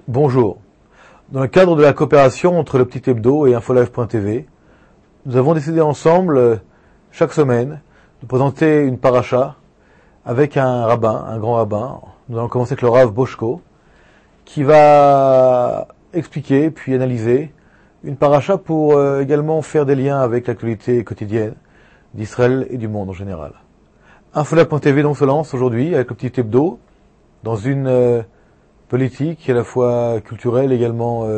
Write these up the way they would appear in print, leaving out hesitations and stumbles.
Bonjour. Dans le cadre de la coopération entre le Petit Hebdo et Infolive.tv, nous avons décidé ensemble, chaque semaine, de présenter une paracha avec un rabbin, un grand rabbin. Nous allons commencer avec le Rav Boshko, qui va expliquer puis analyser une paracha pour également faire des liens avec l'actualité quotidienne d'Israël et du monde en général. Infolive.tv donc se lance aujourd'hui avec le Petit Hebdo dans une politique à la fois culturelle, également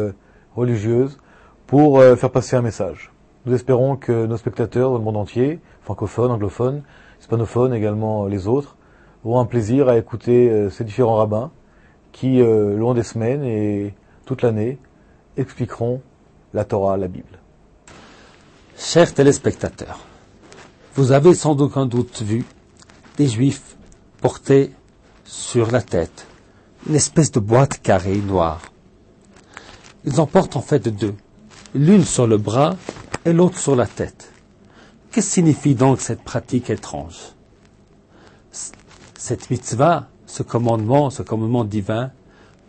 religieuse, pour faire passer un message. Nous espérons que nos spectateurs dans le monde entier, francophones, anglophones, hispanophones, également les autres, auront un plaisir à écouter ces différents rabbins qui, le long des semaines et toute l'année, expliqueront la Torah, la Bible. Chers téléspectateurs, vous avez sans aucun doute vu des Juifs porter sur la tête une espèce de boîte carrée noire. Ils en portent en fait deux, l'une sur le bras et l'autre sur la tête. Que signifie donc cette pratique étrange? Cette mitzvah, ce commandement divin,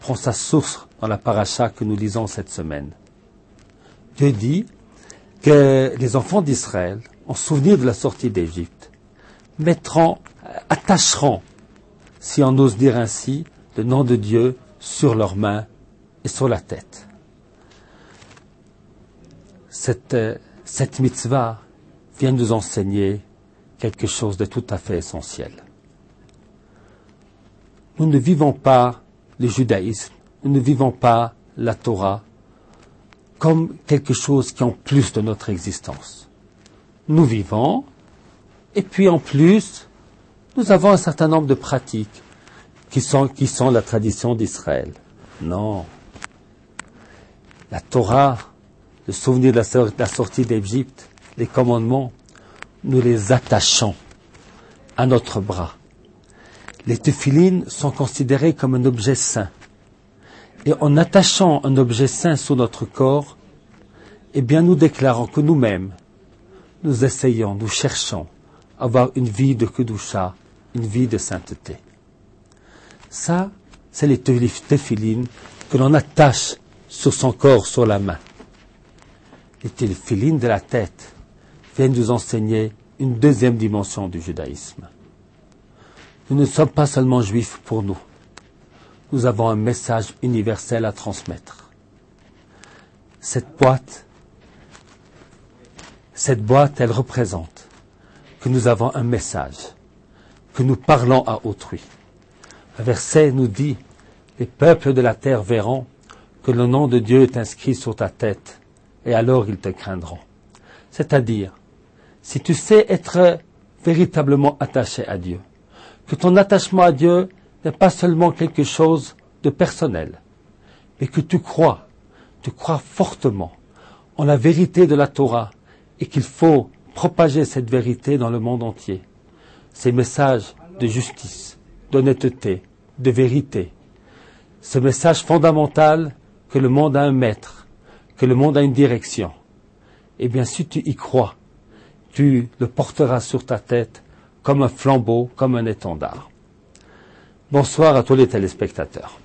prend sa source dans la paracha que nous lisons cette semaine. Dieu dit que les enfants d'Israël, en souvenir de la sortie d'Égypte, attacheront, si on ose dire ainsi, le nom de Dieu sur leurs mains et sur la tête. Cette mitzvah vient nous enseigner quelque chose de tout à fait essentiel. Nous ne vivons pas le judaïsme, nous ne vivons pas la Torah comme quelque chose qui est en plus de notre existence. Nous vivons, et puis en plus, nous avons un certain nombre de pratiques qui sont la tradition d'Israël. Non. La Torah, le souvenir de la sortie d'Égypte, les commandements, nous les attachons à notre bras. Les téphilines sont considérés comme un objet saint. Et en attachant un objet saint sur notre corps, eh bien nous déclarons que nous-mêmes, nous essayons, nous cherchons à avoir une vie de kedusha, une vie de sainteté. Ça, c'est les téphilines que l'on attache sur son corps, sur la main. Les téphilines de la tête viennent nous enseigner une deuxième dimension du judaïsme. Nous ne sommes pas seulement juifs pour nous. Nous avons un message universel à transmettre. Cette boîte, elle représente que nous avons un message, que nous parlons à autrui. Le verset nous dit, les peuples de la terre verront que le nom de Dieu est inscrit sur ta tête, et alors ils te craindront. C'est-à-dire, si tu sais être véritablement attaché à Dieu, que ton attachement à Dieu n'est pas seulement quelque chose de personnel, mais que tu crois fortement en la vérité de la Torah, et qu'il faut propager cette vérité dans le monde entier. Ces messages de justice, d'honnêteté, de vérité. Ce message fondamental que le monde a un maître, que le monde a une direction. Eh bien, si tu y crois, tu le porteras sur ta tête comme un flambeau, comme un étendard. Bonsoir à tous les téléspectateurs.